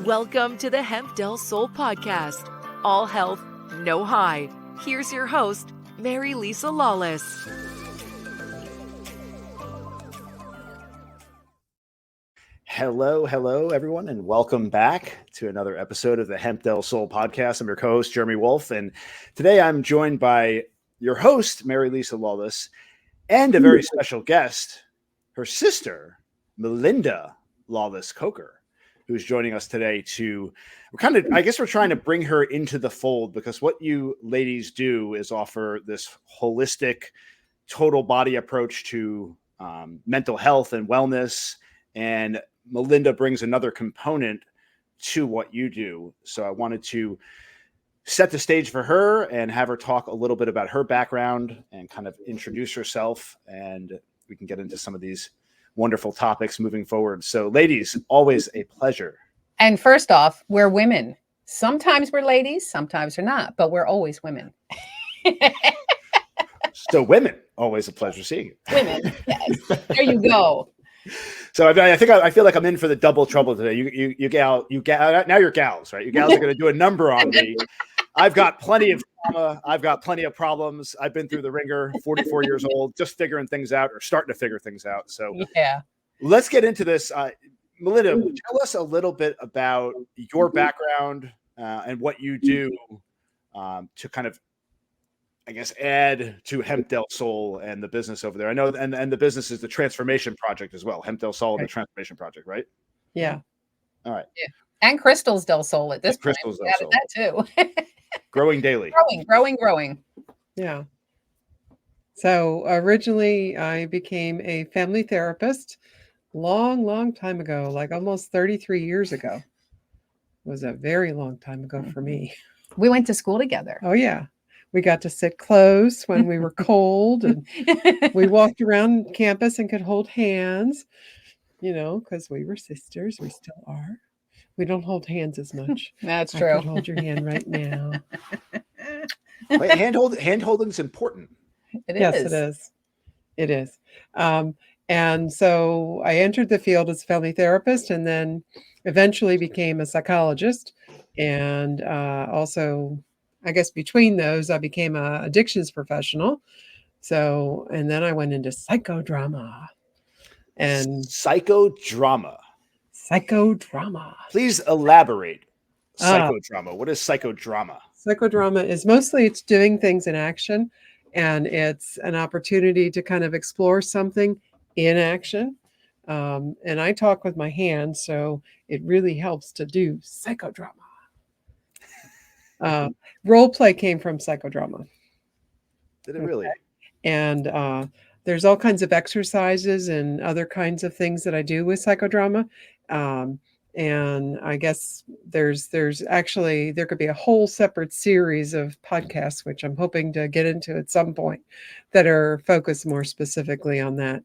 Welcome to the Hemp Del Soul podcast. All health, no high. Here's your host, Mary Lisa Lawless. Hello, everyone, and welcome back to another episode of the Hemp Del Soul podcast. I'm your co-host, Jeremy Wolf, and today I'm joined by your host, Mary Lisa Lawless, and a very special guest, her sister, Melinda Lawless-Coker, who's joining us today we're trying to bring her into the fold, because what you ladies do is offer this holistic, total body approach to mental health and wellness. And Melinda brings another component to what you do. So I wanted to set the stage for her and have her talk a little bit about her background and kind of introduce herself. And we can get into some of these wonderful topics moving forward. So ladies, always a pleasure. And first off, we're women. Sometimes we're ladies, sometimes we're not, but we're always women. So women, always a pleasure seeing you. Women, yes. There you go. So I feel like I'm in for the double trouble today. You now you're gals, right? You gals are going to do a number on me. I've got plenty of trauma. I've got plenty of problems. I've been through the ringer, 44 years old, just figuring things out or starting to figure things out. So yeah, let's get into this. Melinda, tell us a little bit about your background and what you do to kind of, I guess, add to Hemp Del Soul and the business over there. I know, and the business is the Transformation Project as well. Hemp Del Soul and the Transformation Project, right? Yeah. All right. Yeah. And Crystals Del Soul at this point. Crystals Del Soul. That too. Growing daily. Growing. Yeah. So originally I became a family therapist long time ago, like almost 33 years ago. It was a very long time ago for me. We went to school together. Oh yeah. We got to sit close when we were cold, and we walked around campus and could hold hands, because we were sisters. We still are. We don't hold hands as much. That's true. I could hold your hand right now. Wait, hand holding is important. Yes, it is. It is. And so I entered the field as a family therapist, and then eventually became a psychologist. And also, I guess between those, I became an addictions professional. So, and then I went into psychodrama. And Psychodrama. Please elaborate. Psychodrama. What is psychodrama? Psychodrama is mostly it's doing things in action, and it's an opportunity to kind of explore something in action. And I talk with my hands, so it really helps to do psychodrama. Role play came from psychodrama. Did it really? Okay. And there's all kinds of exercises and other kinds of things that I do with psychodrama. And I guess there could be a whole separate series of podcasts, which I'm hoping to get into at some point, that are focused more specifically on that.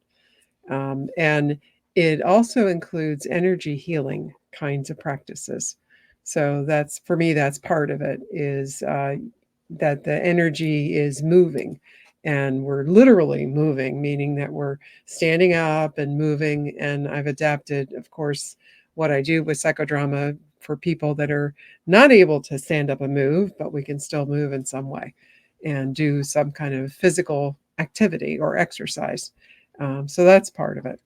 And it also includes energy healing kinds of practices. So that's part of it, is that the energy is moving, and we're literally moving, meaning that we're standing up and moving. And I've adapted, of course, what I do with psychodrama for people that are not able to stand up and move, but we can still move in some way and do some kind of physical activity or exercise. So that's part of it.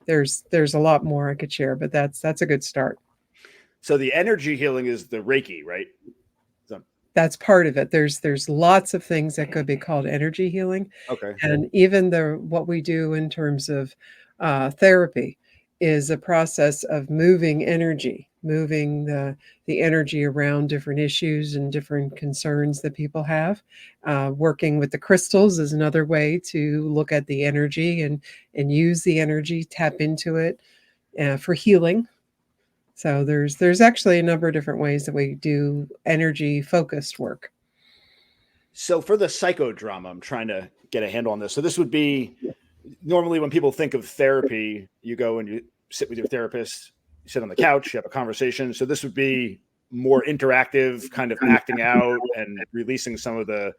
There's a lot more I could share, but that's a good start. So the energy healing is the Reiki, right? That's part of it. There's lots of things that could be called energy healing. Okay. And even what we do in terms of therapy is a process of moving energy, moving the energy around different issues and different concerns that people have. Working with the crystals is another way to look at the energy and use the energy, tap into it for healing. So there's actually a number of different ways that we do energy focused work. So for the psychodrama, I'm trying to get a handle on this. So this would be normally when people think of therapy, you go and you sit with your therapist, you sit on the couch, you have a conversation. So this would be more interactive, kind of acting out and releasing some of the,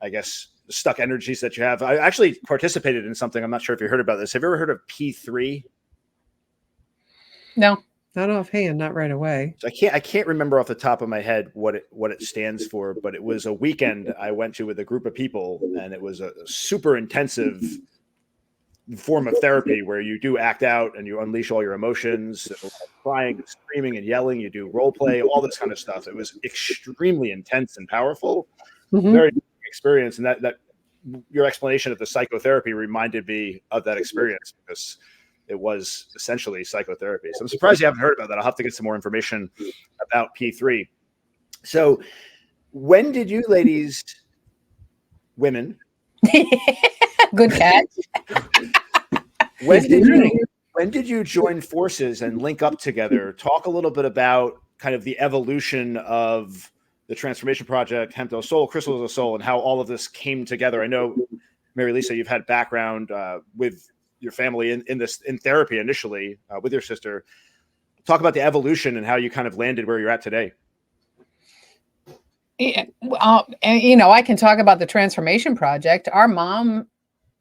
I guess, stuck energies that you have. I actually participated in something. I'm not sure if you heard about this. Have you ever heard of P3? No. Not offhand, not right away. So I can't remember off the top of my head what it stands for, but it was a weekend I went to with a group of people, and it was a super intensive form of therapy where you do act out and you unleash all your emotions, crying and screaming and yelling. You do role play, all this kind of stuff. It was extremely intense and powerful. Mhm. Very experience, and that your explanation of the psychotherapy reminded me of that experience because it was essentially psychotherapy. So I'm surprised you haven't heard about that. I'll have to get some more information about P3. So when did you ladies, women, Good catch. when did you join forces and link up together? Talk a little bit about kind of the evolution of the transformation project, Hemp Del Soul, Crystals of Soul, and how all of this came together. I know, Mary Lisa, you've had background with your family in therapy initially with your sister. Talk about the evolution and how you kind of landed where you're at today. Yeah, and, I can talk about the transformation project. Our mom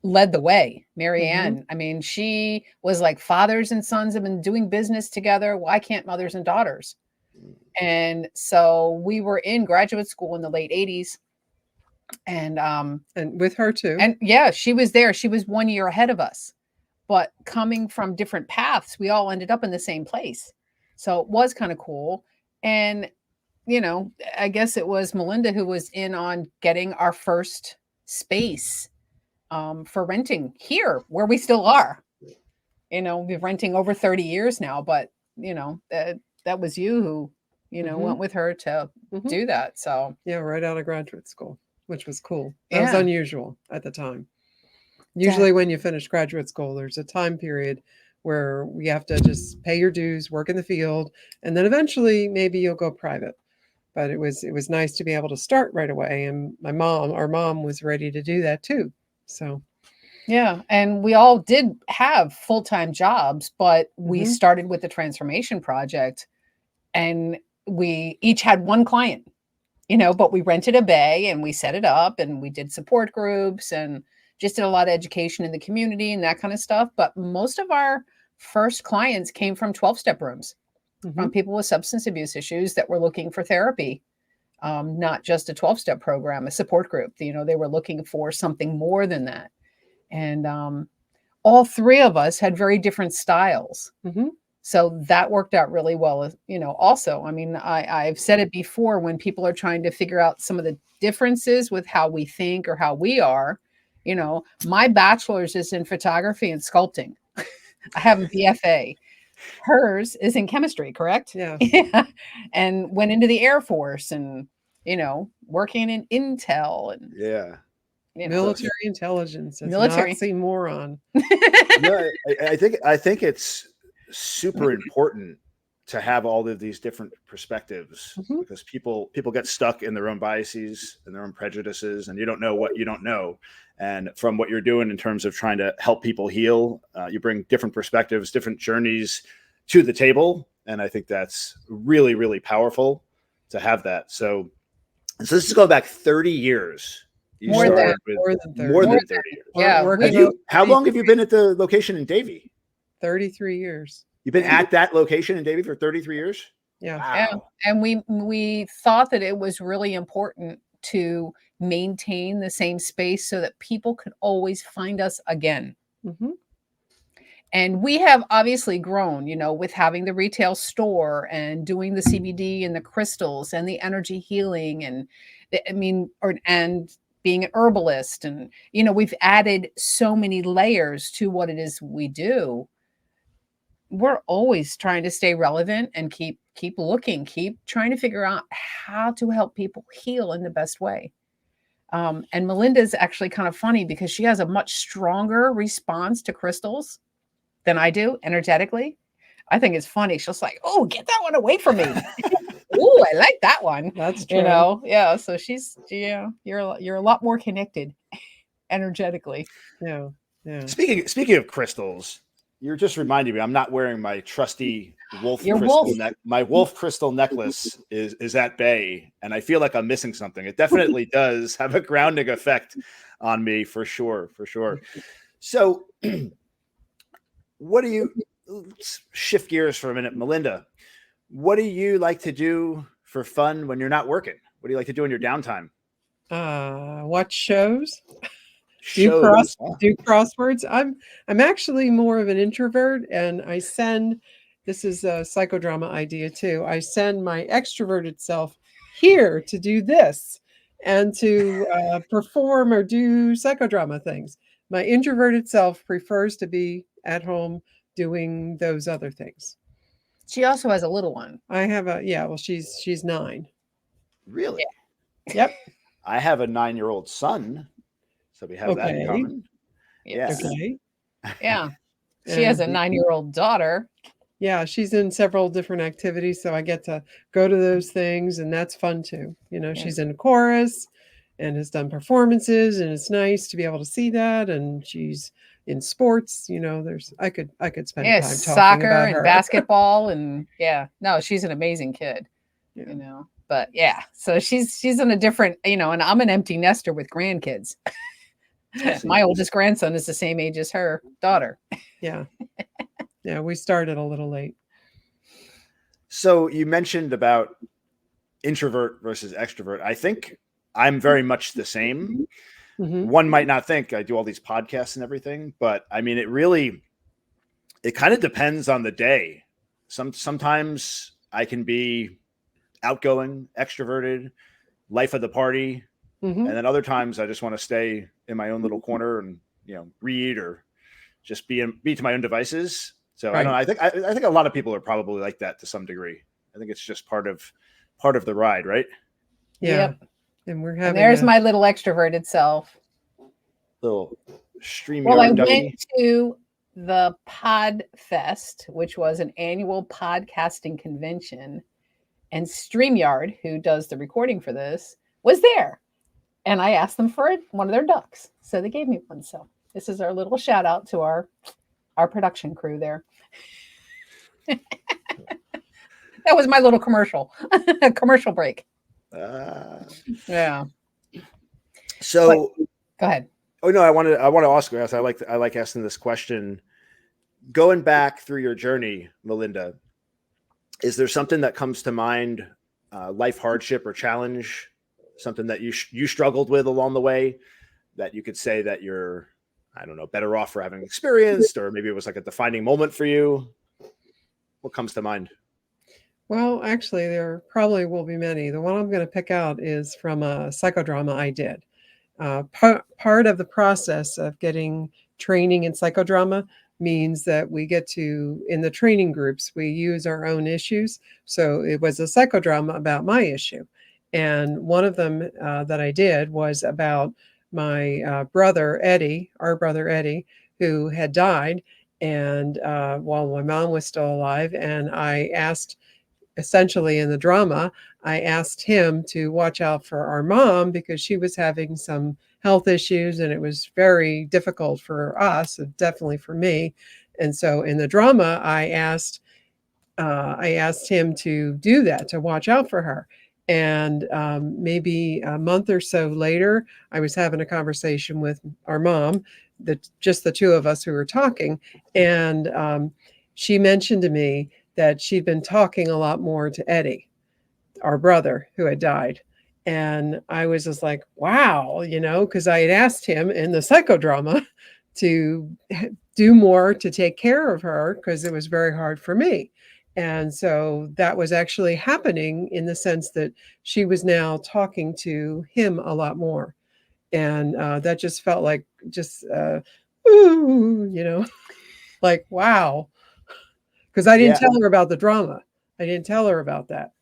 led the way, Mary Ann. I mean, she was like, fathers and sons have been doing business together. Why can't mothers and daughters? And so we were in graduate school in the late 80s. And with her too. And yeah, she was there. She was 1 year ahead of us. But coming from different paths, we all ended up in the same place. So it was kind of cool. And, I guess it was Melinda who was in on getting our first space for renting here, where we still are. We've been renting over 30 years now, but, that was you who, went with her to do that. So yeah, right out of graduate school, which was cool. That Yeah. was unusual at the time. Usually when you finish graduate school, there's a time period where you have to just pay your dues, work in the field, and then eventually maybe you'll go private. But it was nice to be able to start right away. And our mom was ready to do that too. So yeah, and we all did have full-time jobs, but we started with the transformation project, and we each had one client, but we rented a bay and we set it up and we did support groups and just did a lot of education in the community and that kind of stuff. But most of our first clients came from 12-step rooms, from people with substance abuse issues that were looking for therapy, not just a 12-step program, a support group. They were looking for something more than that. And all three of us had very different styles. So that worked out really well, also. I mean, I've said it before, when people are trying to figure out some of the differences with how we think or how we are, my bachelor's is in photography and sculpting. I have a BFA. Hers is in chemistry, correct? Yeah. And went into the Air Force and, working in Intel and military intelligence. It's Military. an oxymoron. No, I think it's super important to have all of these different perspectives because people get stuck in their own biases and their own prejudices, and you don't know what you don't know. And from what you're doing in terms of trying to help people heal, you bring different perspectives, different journeys to the table. And I think that's really, really powerful to have that. So this is going back 30 years. More than 30 years. Yeah. How long have you been at the location in Davie? 33 years. You've been at that location in Davie for 33 years? Yeah. Wow. And we thought that it was really important to maintain the same space so that people could always find us again. And we have obviously grown, with having the retail store and doing the CBD and the crystals and the energy healing and being an herbalist. And, we've added so many layers to what it is we do. We're always trying to stay relevant and keep looking, keep trying to figure out how to help people heal in the best way. And Melinda's actually kind of funny because she has a much stronger response to crystals than I do energetically. I think it's funny. She's like, "Oh, get that one away from me." "Oh, I like that one." That's true. Yeah. So you're a lot more connected energetically. Yeah. Speaking of crystals, you're just reminding me, I'm not wearing my trusty wolf my wolf crystal necklace is at bay, and I feel like I'm missing something. It definitely does have a grounding effect on me for sure. So what do you let's shift gears for a minute. Melinda, what do you like to do for fun when you're not working? What do you like to do in your downtime? Watch shows. Shows. Do crosswords. I'm actually more of an introvert, and this is a psychodrama idea too. I send my extroverted self here to do this and to perform or do psychodrama things. My introverted self prefers to be at home doing those other things. She also has a little one. I have she's 9. Really? Yep. I have a 9-year-old son, so we have that in common. Yeah. Okay. Yeah. She has a 9-year-old daughter. Yeah, she's in several different activities, so I get to go to those things, and that's fun too. She's in a chorus and has done performances, and it's nice to be able to see that. And she's in sports. I could spend time talking soccer about and her. basketball, and no, she's an amazing kid. Yeah. But so she's in a different, and I'm an empty nester with grandkids. My oldest grandson is the same age as her daughter. Yeah. Yeah, we started a little late. So you mentioned about introvert versus extrovert. I think I'm very much the same. Mm-hmm. One might not think I do all these podcasts and everything, but I mean, it kind of depends on the day. Sometimes I can be outgoing, extroverted, life of the party. Mm-hmm. And then other times I just want to stay in my own little corner and, read or just be to my own devices. So Right. I don't know. I think a lot of people are probably like that to some degree. I think it's just part of the ride, right? Yeah. Yep. And we're And having there's my little extroverted self. Little StreamYard Well, I dummy. went to the Pod Fest, which was an annual podcasting convention, and StreamYard, who does the recording for this, was there. And I asked them for one of their ducks. So they gave me one. So this is our little shout out to our production crew there. That was my little commercial break. Yeah. So go ahead. Oh no, I want to ask you. I like asking this question. Going back through your journey, Melinda, is there something that comes to mind, life hardship or challenge, something that you struggled with along the way, that you could say that you're, I don't know, better off for having experienced, or maybe it was like a defining moment for you? What comes to mind? Well, actually, there probably will be many. The one I'm going to pick out is from a psychodrama I did. Part of the process of getting training in psychodrama means that we get to, in the training groups, we use our own issues. So it was a psychodrama about my issue. And one of them that I did was about my brother, Eddie, who had died, and while my mom was still alive. And I asked, essentially in the drama, I asked him to watch out for our mom because she was having some health issues, and it was very difficult for us, and definitely for me. And so in the drama, I asked him to do that, to watch out for her. And maybe a month or so later, I was having a conversation with our mom, just the two of us who were talking. And she mentioned to me that she'd been talking a lot more to Eddie, our brother who had died. And I was just like, wow, because I had asked him in the psychodrama to do more to take care of her because it was very hard for me. And so that was actually happening in the sense that she was now talking to him a lot more. And that just felt like ooh, like, wow. Because I didn't tell her about the drama. I didn't tell her about that.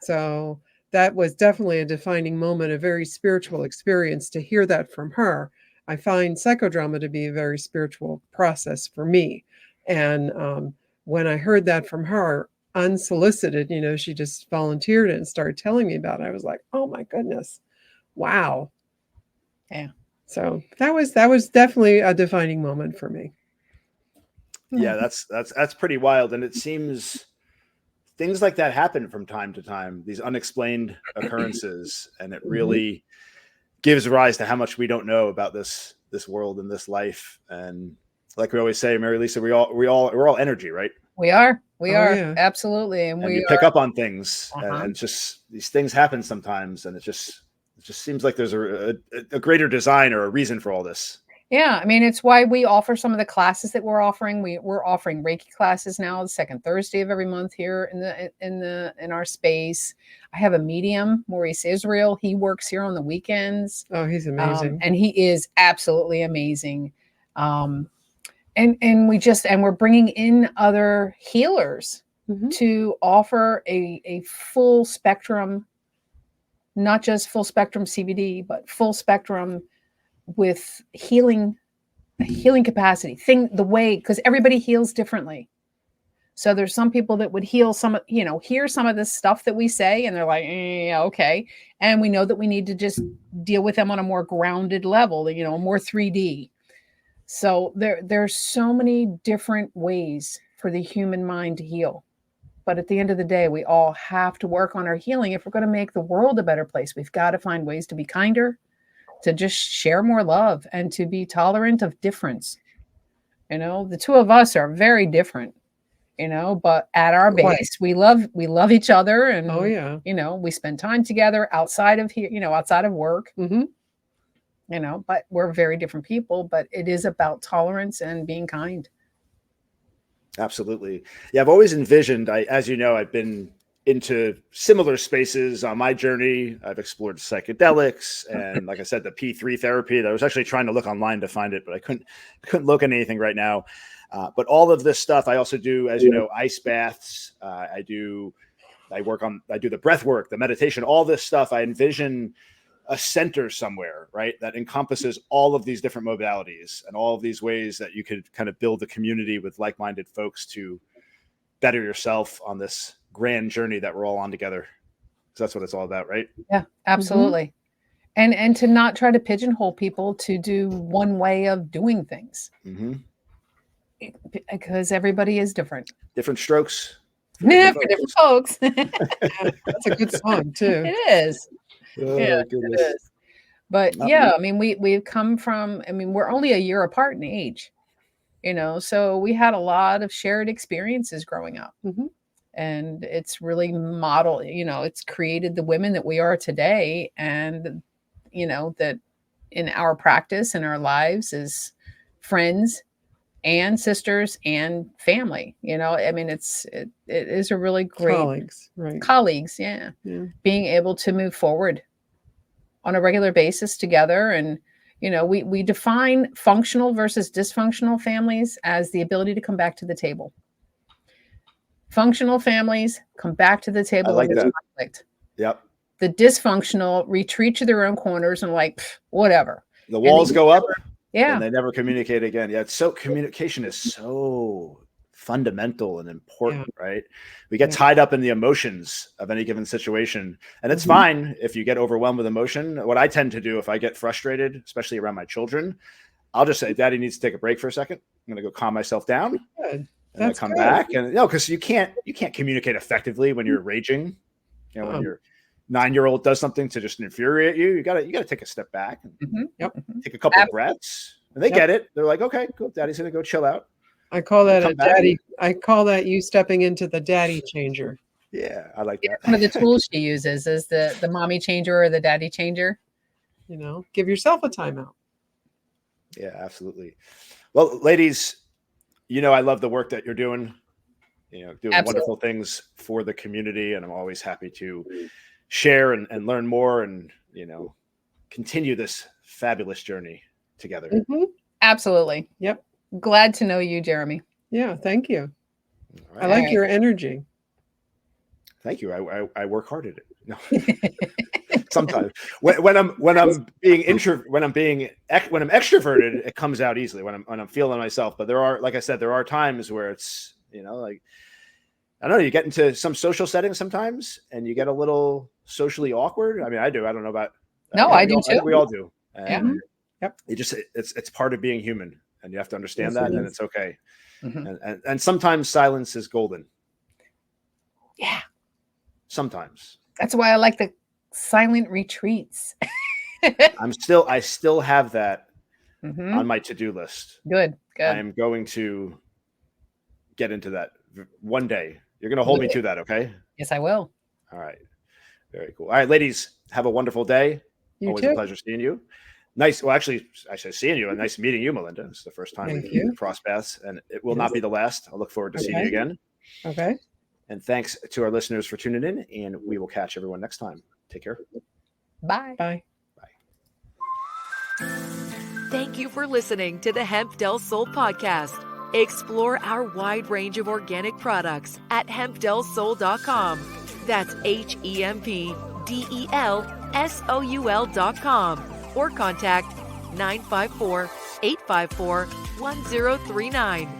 So that was definitely a defining moment, a very spiritual experience to hear that from her. I find psychodrama to be a very spiritual process for me. And when I heard that from her, unsolicited, she just volunteered it and started telling me about it. I was like, oh my goodness, wow. Yeah. So that was definitely a defining moment for me. Yeah, that's pretty wild. And it seems things like that happen from time to time, these unexplained occurrences, and it really gives rise to how much we don't know about this world and this life. And like we always say, Mary Lisa, we're all energy, right? We are. We Oh, are. yeah. Absolutely. And And we you pick up on things, Uh-huh. and just these things happen sometimes, and it just seems like there's a greater design or a reason for all this. Yeah, I mean, it's why we offer some of the classes that we're offering. We're offering Reiki classes now, the second Thursday of every month here in our space. I have a medium, Maurice Israel. He works here on the weekends. Oh, he's amazing. And he is absolutely amazing. And we're bringing in other healers Mhm. to offer a full spectrum, not just full spectrum CBD, but full spectrum with healing capacity because everybody heals differently. So there's some people that would hear some of this stuff that we say and they're like, okay. And we know that we need to just deal with them on a more grounded level, more 3D. So there's so many different ways for the human mind to heal. But at the end of the day, we all have to work on our healing. If we're going to make the world a better place, we've got to find ways to be kinder, to just share more love, and to be tolerant of difference. The two of us are very different, but at our base, we love each other. And, Oh, yeah. We spend time together outside of here, outside of work, Mhm. But we're very different people, but it is about tolerance and being kind. Absolutely. Yeah. I've always envisioned, as you know, I've been into similar spaces on my journey. I've explored psychedelics and, like I said, the P3 therapy. That I was actually trying to look online to find it, but I couldn't look at anything right now. But all of this stuff, I also do, as you know, ice baths. I do the breath work, the meditation, all this stuff. I envision a center somewhere, right, that encompasses all of these different modalities and all of these ways that you could kind of build a community with like-minded folks to better yourself on this grand journey that we're all on together. So that's what it's all about, right? Yeah, absolutely. Mm-hmm. And to not try to pigeonhole people to do one way of doing things. Mm-hmm. Because everybody is different. Different strokes. For different folks. That's a good song too. It is. Oh, yeah, goodness. it is. But yeah, I mean, we've come from, we're only a year apart in age, so we had a lot of shared experiences growing up. Mm-hmm. And it's really modeled, it's created the women that we are today. And, that in our practice and our lives as friends and sisters and family, it is a really great colleagues. Yeah. Being able to move forward on a regular basis together. And, we define functional versus dysfunctional families as the ability to come back to the table. Functional families come back to the table when there's conflict. Yep. The dysfunctional retreat to their own corners and whatever. The walls go up. Yeah. And they never communicate again. Yeah. Communication is so fundamental and important, right? We get tied up in the emotions of any given situation, and it's fine if you get overwhelmed with emotion. What I tend to do if I get frustrated, especially around my children, I'll just say, Daddy needs to take a break for a second. I'm going to go calm myself down. Good. And I come back, and because you can't communicate effectively when you're raging. When your 9-year-old does something to just infuriate you, you gotta take a step back and take a couple of breaths, and they get it. They're like, okay, cool, Daddy's gonna go chill out. I call that a daddy. I call that you stepping into the daddy changer. Yeah, I like that. One of the tools she uses is the mommy changer or the daddy changer. Give yourself a timeout. Yeah, absolutely. Well, ladies, I love the work that you're doing, doing wonderful things for the community. And I'm always happy to share and learn more and, continue this fabulous journey together. Mm-hmm. Absolutely. Yep. Glad to know you, Jeremy. Yeah. Thank you. Right. I like your energy. Thank you. I work hard at it. No. Sometimes when I'm being extroverted, it comes out easily when I'm feeling myself. But there are, like I said, there are times where it's, I don't know, you get into some social settings sometimes and you get a little socially awkward. I mean, I do. I don't know about. No, I do too. We all do. And Yep. It's part of being human, and you have to understand that, and it's okay. Mm-hmm. And sometimes silence is golden. Yeah. Sometimes. That's why I like the silent retreats. I still have that Mhm. on my to-do list. Good. Good. I am going to get into that one day. You're going to hold me to that, okay? Yes, I will. All right. Very cool. All right, ladies, have a wonderful day. You Always too. a pleasure seeing you. Nice. Well, actually, I said seeing you and nice meeting you, Melinda. It's the first time Thank we you. cross paths, and it will Yes. not be the last. I look forward to seeing you Okay. again. Okay. And thanks to our listeners for tuning in, and we will catch everyone next time. Take care. Bye. Bye. Thank you for listening to the Hemp Del Soul podcast. Explore our wide range of organic products at hempdelsoul.com. That's HEMPDELSOUL.com or contact 954-854-1039.